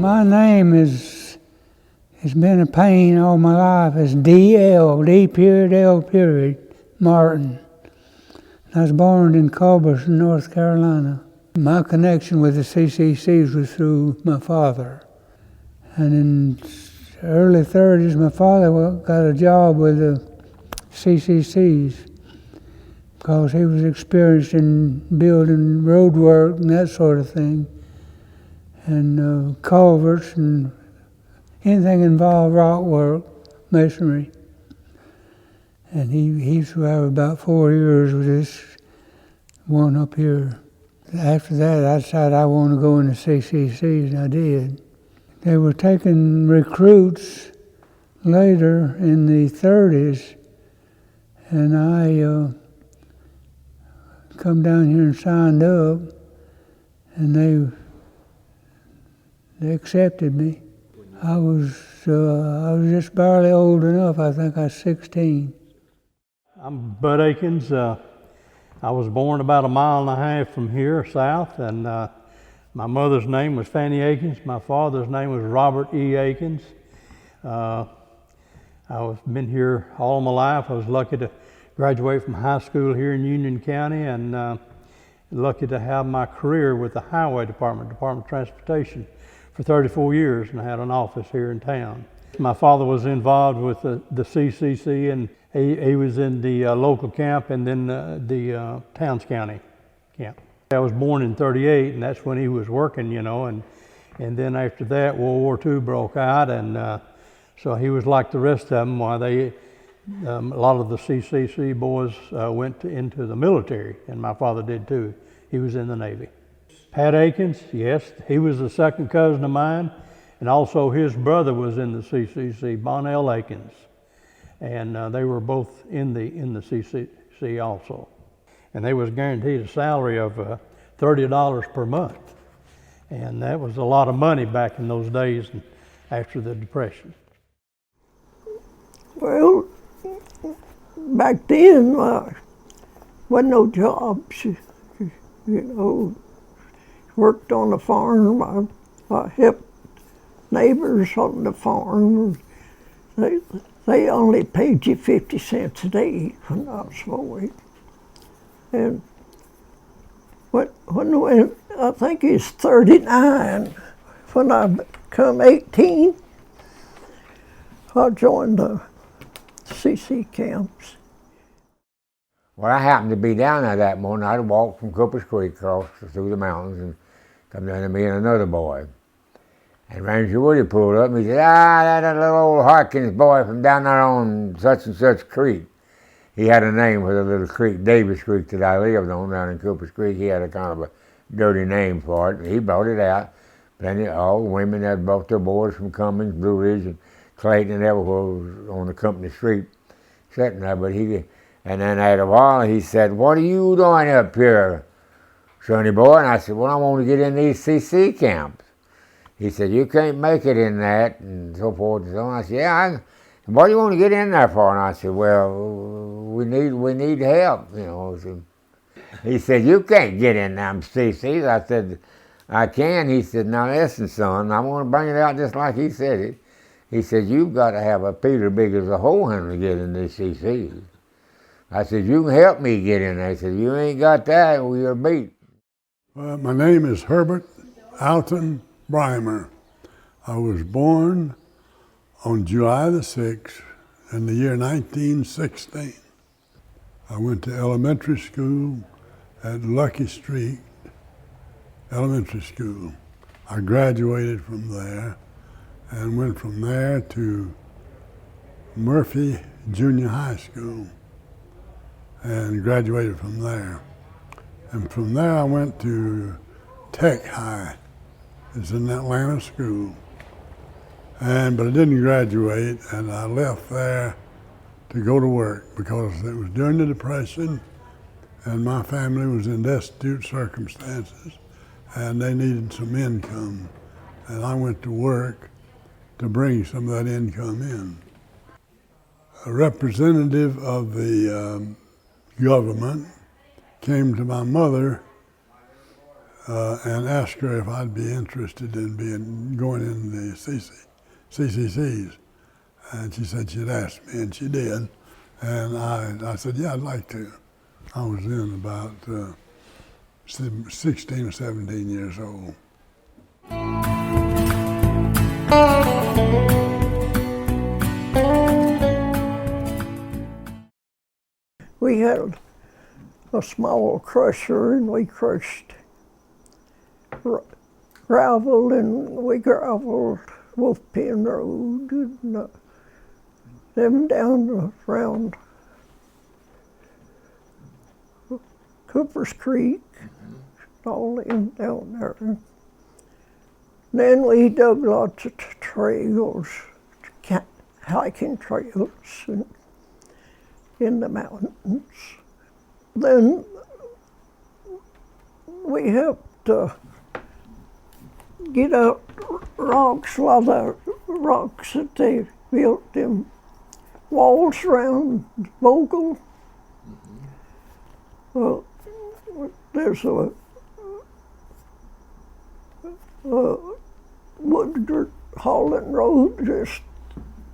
My name it's been a pain all my life. It's D period L period, Martin. I was born in Culberson, North Carolina. My connection with the CCCs was through my father. And in the early 30s, my father got a job with the CCCs because he was experienced in building road work and that sort of thing, and culverts and anything involved rock work, masonry. And he survived about 4 years with this one up here. After that, I decided I wanted to go in the CCCs, and I did. They were taking recruits later in the 30s, and I come down here and signed up, and they accepted me. I was just barely old enough. I think I was 16. I'm Bud Akins. I was born about 1.5 miles from here, south, and my mother's name was Fanny Akins. My father's name was Robert E. Akins. I've been here all my life. I was lucky to graduate from high school here in Union County, and lucky to have my career with the Highway Department, Department of Transportation, for 34 years, and I had an office here in town. My father was involved with the CCC, and he was in the local camp and then the Towns County camp. I was born in '38, and that's when he was working, and then after that, World War II broke out, and so he was like the rest of them. While a lot of the CCC boys went into the military, and my father did too. He was in the Navy. Pat Akins, yes, he was a second cousin of mine, and also his brother was in the CCC, Bonnell Akins, and they were both in the CCC also. And they was guaranteed a salary of $30 per month, and that was a lot of money back in those days after the Depression. Well, back then, wasn't no jobs, worked on the farm. I helped neighbors on the farm. They only paid you 50 cents a day when I was boy. And when I think it's 39, when I become 18, I joined the CC camps. Well, I happened to be down there that morning. I'd walked from Cooper's Creek across through the mountains and come down to me and another boy. And Ranger Woody pulled up and he said, that little old Harkins boy from down there on such and such creek. He had a name for the little creek, Davis Creek, that I lived on down in Cooper's Creek. He had a kind of a dirty name for it. And he brought it out. Plenty of all the women that brought their boys from Cummings, Blue Ridge, and Clayton and everywhere was on the company street sitting there. And then after a while he said, "What are you doing up here, sonny boy?" And I said, "Well, I want to get in these CC camps." He said, "You can't make it in that," and so forth and so on. I said, "Yeah, what do you want to get in there for?" And I said, "Well, we need help, So he said, "You can't get in them CCs." I said, "I can." He said, "Now listen, son, I want to bring it out just like he said it." He said, "You've got to have a Peter big as a hole handle to get in these CCs." I said, "You can help me get in there." He said, "You ain't got that, well, you're beat." My name is Herbert Alton Brymer. I was born on July the 6th in the year 1916. I went to elementary school at Lucky Street Elementary School. I graduated from there and went from there to Murphy Junior High School and graduated from there. And from there I went to Tech High. It's an Atlanta school. But I didn't graduate, and I left there to go to work because it was during the Depression and my family was in destitute circumstances and they needed some income. And I went to work to bring some of that income in. A representative of the government came to my mother and asked her if I'd be interested in going in the CCCs. And she said she'd asked me, and she did. And I said, yeah, I'd like to. I was then about 16 or 17 years old. We had a small crusher, and we crushed gravel, and we gravelled Wolf Pen Road, and them down around Cooper's Creek, all in down there. Then we dug lots of trails, hiking trails in the mountains. Then we helped get out rocks, a lot of rocks that they built them walls around Vogel. Well, there's a Woodard Holland Road just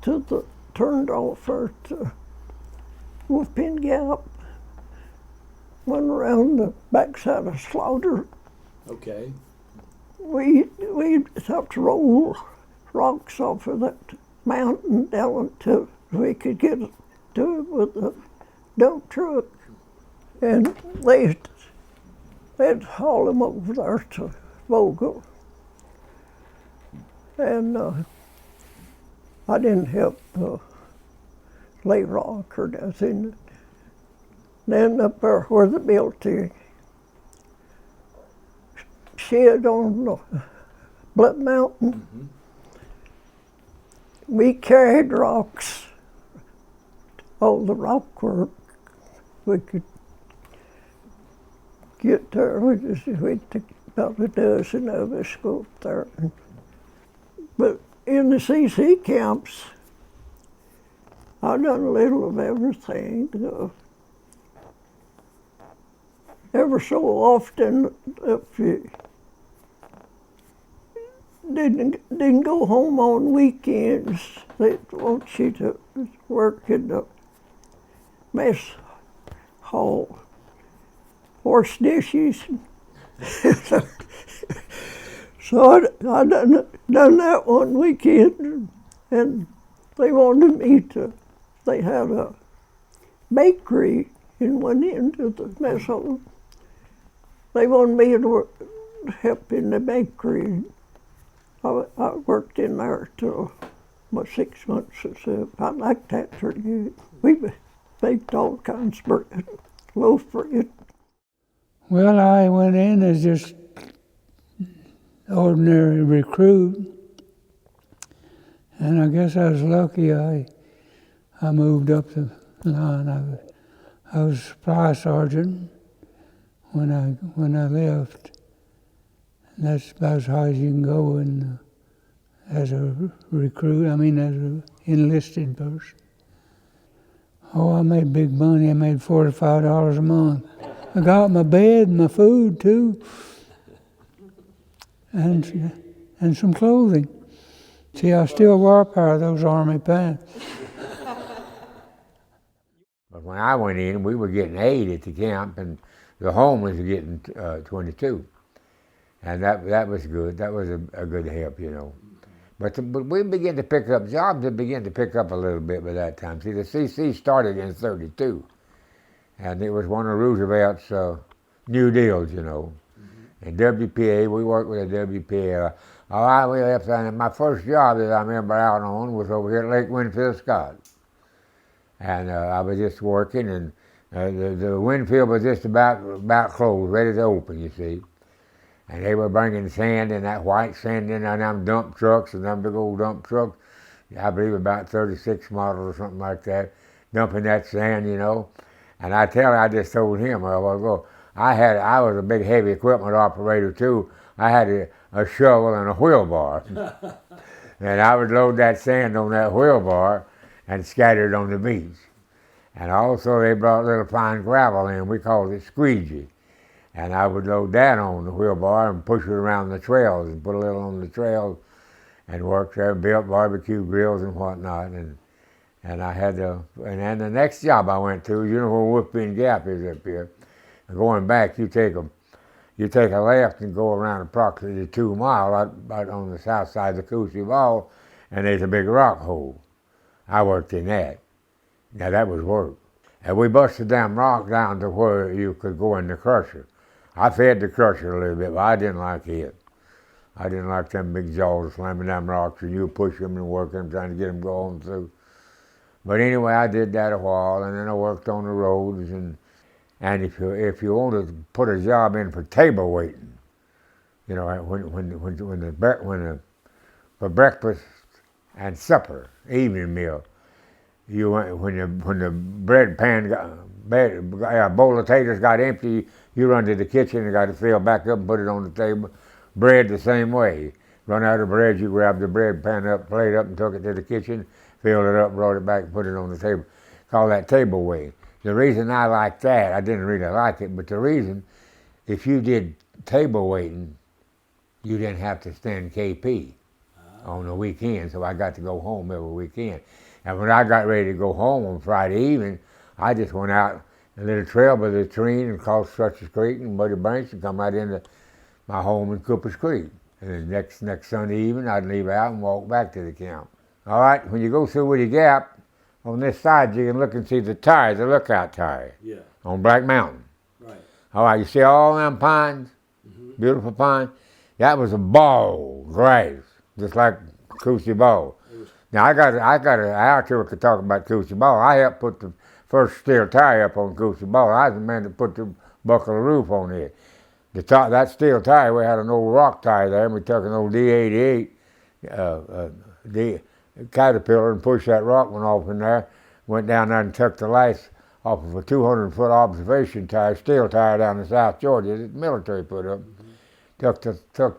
to the turned off at Wolf Pen Gap. Went around the backside of Slaughter. Okay. We have to roll rocks off of that mountain down until we could get to it with a dump truck. And they'd haul them over there to Vogel. And I didn't help lay rock or nothing. Then up there where they built the shed on Blood Mountain, we carried rocks, all the rock work we could get there. We took about a dozen of us go up there. But in the CC camps, I done a little of everything. Ever so often, if you didn't go home on weekends, they'd want you to work in the mess hall, wash dishes. So I done that one weekend, and they wanted me to. They had a bakery in one end of the mess hall. They wanted me to help in the bakery. I worked in there till about 6 months or so. I liked that pretty good. We baked all kinds of bread, loaf bread. Well, I went in as just ordinary recruit, and I guess I was lucky. I moved up the line. I was supply sergeant when I left. And that's about as high as you can go as a recruit. I mean, as an enlisted person. Oh, I made big money. I made $45 a month. I got my bed and my food too, and some clothing. See, I still wear a pair of those army pants. But when I went in, we were getting 8 at the camp, and the home was getting 22. And that was good. That was a good help, you know. But we began to pick up jobs that began to pick up a little bit by that time. See, the CC started in '32, and it was one of Roosevelt's New Deals, you know. And WPA, we worked with the WPA. We left, and my first job that I remember out on was over here at Lake Winfield, Scott. And I was just working, and the Winfield was just about closed, ready to open, you see. And they were bringing sand in that white sand in them dump trucks, and them big old dump trucks, I believe about 36 model or something like that, dumping that sand, you know. And I just told him a while ago, I was a big heavy equipment operator too. I had a shovel and a wheelbar. And I would load that sand on that wheelbar and scatter it on the beach. And also they brought little fine gravel in, we called it squeegee. And I would load that on the wheelbarrow and push it around the trails and put a little on the trails and work there, built barbecue grills and whatnot. And I had to, and then the next job I went to, you know where Wolfbin Gap is up here. And going back, you take a left and go around approximately 2 miles out on the south side of the Coochie Ball, and there's a big rock hole. I worked in that. Now that was work. And we busted damn rock down to where you could go in the crusher. I fed the crusher a little bit, but I didn't like it. I didn't like them big jaws slamming them rocks and you push them and work them, trying to get them going through. But anyway, I did that a while, and then I worked on the roads. And if you wanted to put a job in for table waiting, you know, for breakfast and supper, evening meal, you went, when the bread pan a bowl of taters got empty, you run to the kitchen and got to fill back up and put it on the table. Bread the same way. Run out of bread, you grab the bread pan up, plate up, and took it to the kitchen, filled it up, brought it back, and put it on the table. Call that table waiting. The reason I liked that, I didn't really like it, but the reason, if you did table waiting, you didn't have to stand KP on the weekend, so I got to go home every weekend. And when I got ready to go home on Friday evening, I just went out a little trail by the train and crossed Structures Creek and Muddy Branch and come right into my home in Cooper's Creek. And then next Sunday evening, I'd leave out and walk back to the camp. All right, when you go through Woody Gap, on this side you can look and see the tire, the lookout tire, on Black Mountain. Right. All right, you see all them pines, beautiful pines? That was a ball grass, just like Coochie Ball. Now I got an hour till we could talk about Coochie Ball. I helped put the first steel tire up on Coochie Ball. I was the man that put the buckle of roof on it. That steel tire, we had an old rock tire there, and we took an old D88 Caterpillar and pushed that rock one off in there, went down there and took the lights off of a 200-foot observation tire, steel tire down in South Georgia that the military put up. Took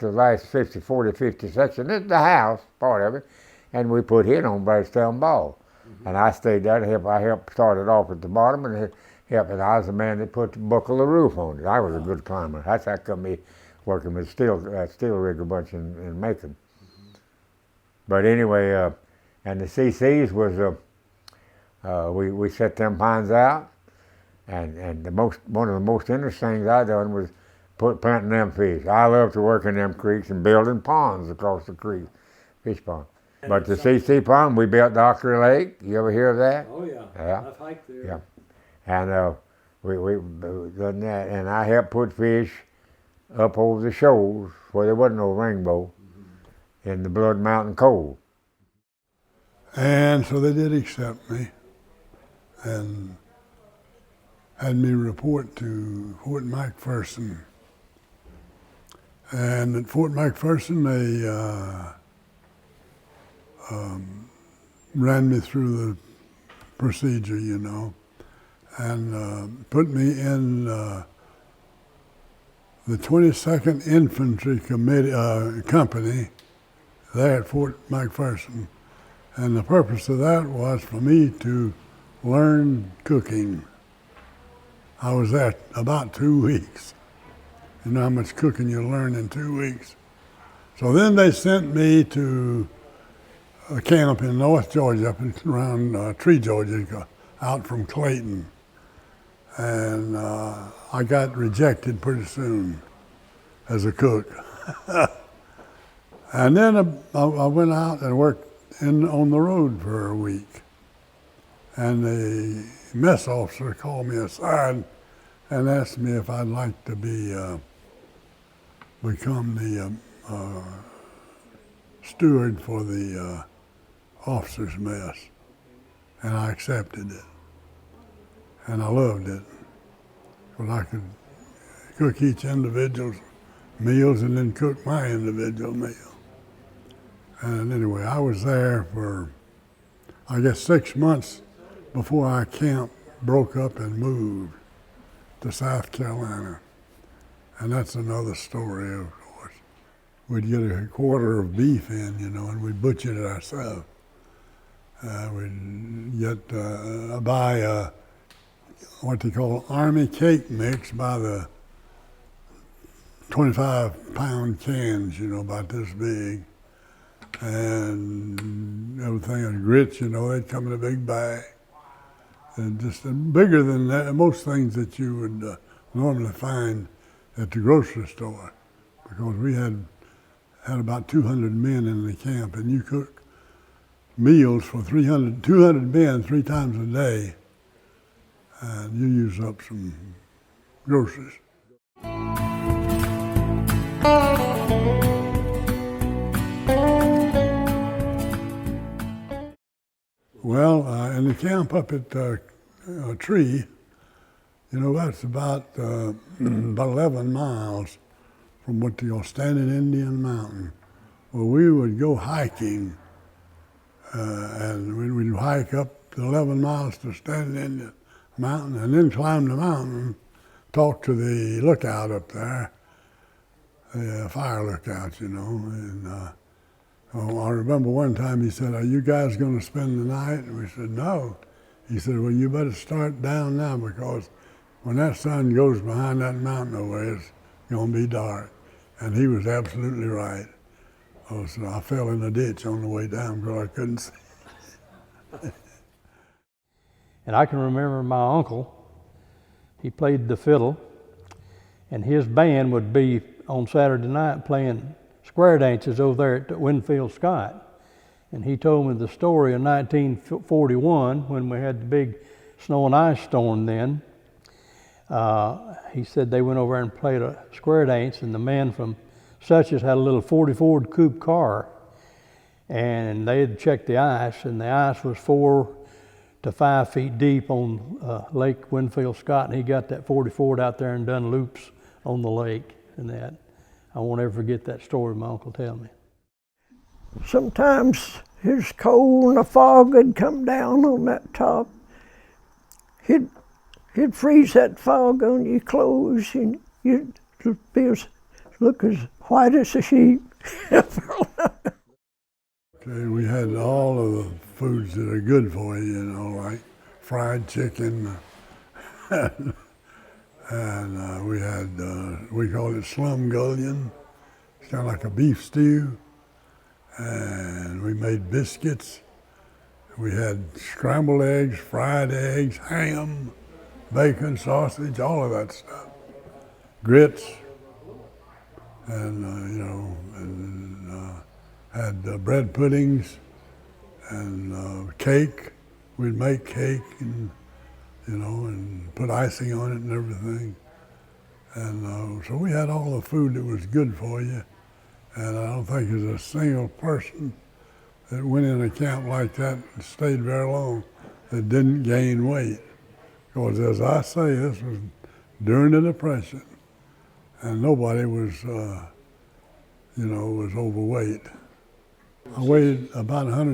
the last 50 section, this is the house, part of it, and we put it on Bradstone Ball. And I stayed there, I helped start it off at the bottom, and I was the man that put the buckle of roof on it. I was a good climber. That's how come me working with steel rigger bunch in Macon. But anyway, and the CCs was, we set them pines out, and one of the most interesting things I done was planting them fish. I love to work in them creeks and building ponds across the creek, fish pond. But the CC pond, we built Doctor Lake. You ever hear of that? Oh yeah. Yeah. I've hiked there. Yeah. And we done that, and I helped put fish up over the shoals where there wasn't no rainbow in the Blood Mountain Cove. And so they did accept me and had me report to Fort McPherson. And at Fort McPherson, they ran me through the procedure, you know, and put me in the 22nd Infantry Company there at Fort McPherson. And the purpose of that was for me to learn cooking. I was there about 2 weeks. You know how much cooking you learn in 2 weeks. So then they sent me to a camp in North Georgia, up around Tree, Georgia, out from Clayton. And I got rejected pretty soon as a cook. And then I went out and worked on the road for a week. And the mess officer called me aside and asked me if I'd like to become the steward for the officers' mess. And I accepted it. And I loved it. But I could cook each individual's meals and then cook my individual meal. And anyway, I was there for, I guess, 6 months before our camp broke up and moved to South Carolina. And that's another story, of course. We'd get a quarter of beef in, you know, and we'd butcher it ourselves. We'd get, buy what they call Army cake mix by the 25-pound cans, you know, about this big. And everything, and grits, you know, they'd come in a big bag. And just bigger than that, most things that you would normally find at the grocery store. Because we had about 200 men in the camp, and you cook meals for 200 men 3 times a day, and you use up some groceries. Well, in the camp up at Tree, you know, that's about 11 miles from what they call Standing Indian Mountain. Well, we would go hiking, and we'd hike up the 11 miles to Standing Indian Mountain, and then climb the mountain, talk to the lookout up there, the fire lookout, you know. And I remember one time he said, "Are you guys going to spend the night?" And we said, "No." He said, "Well, you better start down now, because when that sun goes behind that mountain over there, it's going to be dark." And he was absolutely right. Oh, so I fell in a ditch on the way down because I couldn't see. And I can remember my uncle, he played the fiddle, and his band would be on Saturday night playing square dances over there at Winfield Scott. And he told me the story of 1941 when we had the big snow and ice storm then. He said they went over and played a square dance, and the man from Suches had a little 40 Ford coupe car, and they had checked the ice, and the ice was 4 to 5 feet deep on Lake Winfield Scott, and he got that 40 Ford out there and done loops on the lake and that. I won't ever forget that story my uncle tell me. Sometimes it was cold and the fog would come down on that top. He'd freeze that fog on your clothes, and you'd look as white as a sheep. Okay, we had all of the foods that are good for you, you know, like fried chicken, and we had, we call it slumgullion. It's kind of like a beef stew. And we made biscuits. We had scrambled eggs, fried eggs, ham, bacon, sausage, all of that stuff. Grits, and you know, and had bread puddings and cake. We'd make cake, and you know, and put icing on it and everything. And so we had all the food that was good for you. And I don't think there's a single person that went in a camp like that and stayed very long that didn't gain weight. Because as I say, this was during the Depression, and nobody was, you know, was overweight. I weighed about 100.